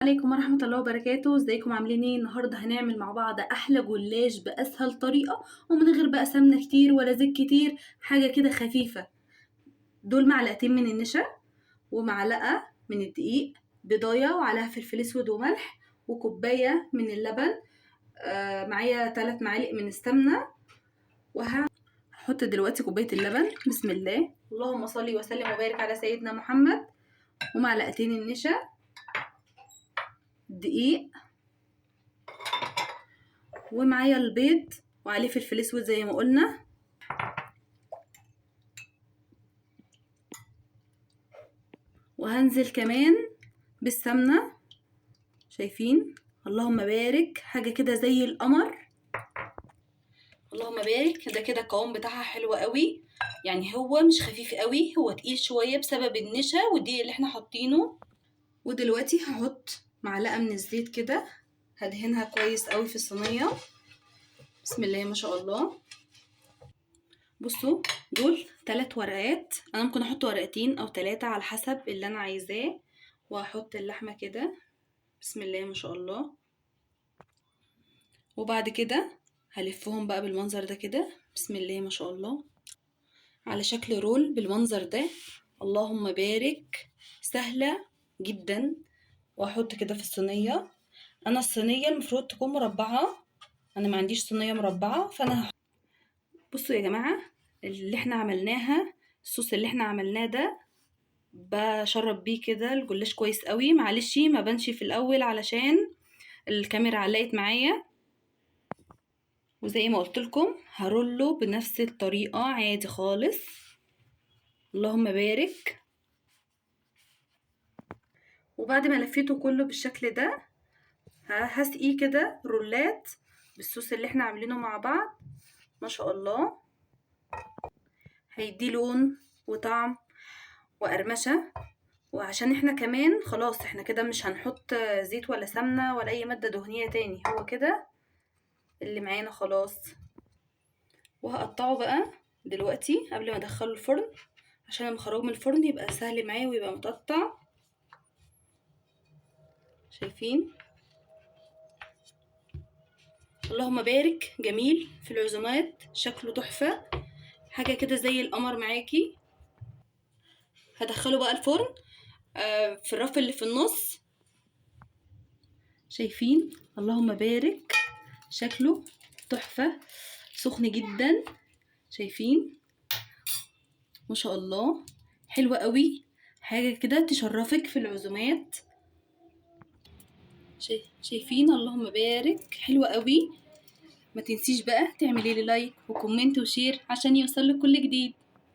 عليكم ورحمة الله وبركاته. ازيكم عاملين ايه؟ النهارده هنعمل مع بعض احلى جلاش باسهل طريقة ومن غير بقى سمنة كتير ولا زيت كتير، حاجة كده خفيفة. دول معلقتين من النشا ومعلقة من الدقيق، بيضاية وعليها فلفل اسود وملح وكوباية من اللبن. معايا 3 معالق من السمنة. وهحط دلوقتي كوباية اللبن. بسم الله، اللهم صل وسلم وبارك على سيدنا محمد. ومعلقتين النشا، دقيق، ومعايا البيض وعليه فلفل اسود زي ما قلنا. وهنزل كمان بالسمنة. شايفين؟ اللهم بارك، حاجة كده زي القمر. اللهم بارك. ده كده القوام بتاعها حلو قوي، يعني هو مش خفيف قوي، هو تقيل شوية بسبب النشا والدقيق اللي احنا حاطينه. ودلوقتي هحط معلقة من الزيت كده، هدهنها كويس قوي في الصينية. بسم الله ما شاء الله. بصوا، دول 3 ورقات، انا ممكن احط ورقتين او 3 على حسب اللي انا عايزاه. وهحط اللحمة كده. بسم الله ما شاء الله. وبعد كده هلفهم بقى بالمنظر ده كده. بسم الله ما شاء الله، على شكل رول بالمنظر ده. اللهم بارك. سهلة جدا. واحط كده في الصينية. انا الصينية المفروض تكون مربعة، انا ما عنديش صينية مربعة، فانا بصوا يا جماعة، اللي احنا عملناها، الصوص اللي احنا عملناه ده بشرب بيه كده الجلاش كويس قوي. معلش ما بانش في الاول علشان الكاميرا علقت معايا. وزي ما قلت لكم هرله بنفس الطريقة عادي خالص. اللهم بارك. وبعد ما لفيته كله بالشكل ده هسقيه كده رولات بالصوص اللي احنا عاملينه مع بعض. ما شاء الله، هيديه لون وطعم وقرمشة. وعشان احنا كمان خلاص احنا كده مش هنحط زيت ولا سمنة ولا اي مادة دهنية تاني، هو كده اللي معانا خلاص. وهقطعه بقى دلوقتي قبل ما ادخله الفرن، عشان لما اخرجه من الفرن يبقى سهل معايا ويبقى متقطع. شايفين؟ اللهم بارك. جميل في العزومات، شكله تحفة، حاجة كده زي القمر معاكي. هدخله بقى الفرن في الرف اللي في النص. شايفين؟ اللهم بارك، شكله تحفة، سخن جدا. شايفين؟ ما شاء الله، حلوة قوي، حاجة كده تشرفك في العزومات. شايفين؟ اللهم بارك، حلوة قوي. ما تنسيش بقى تعملي لي لايك وكومنت وشير عشان يوصلك كل جديد.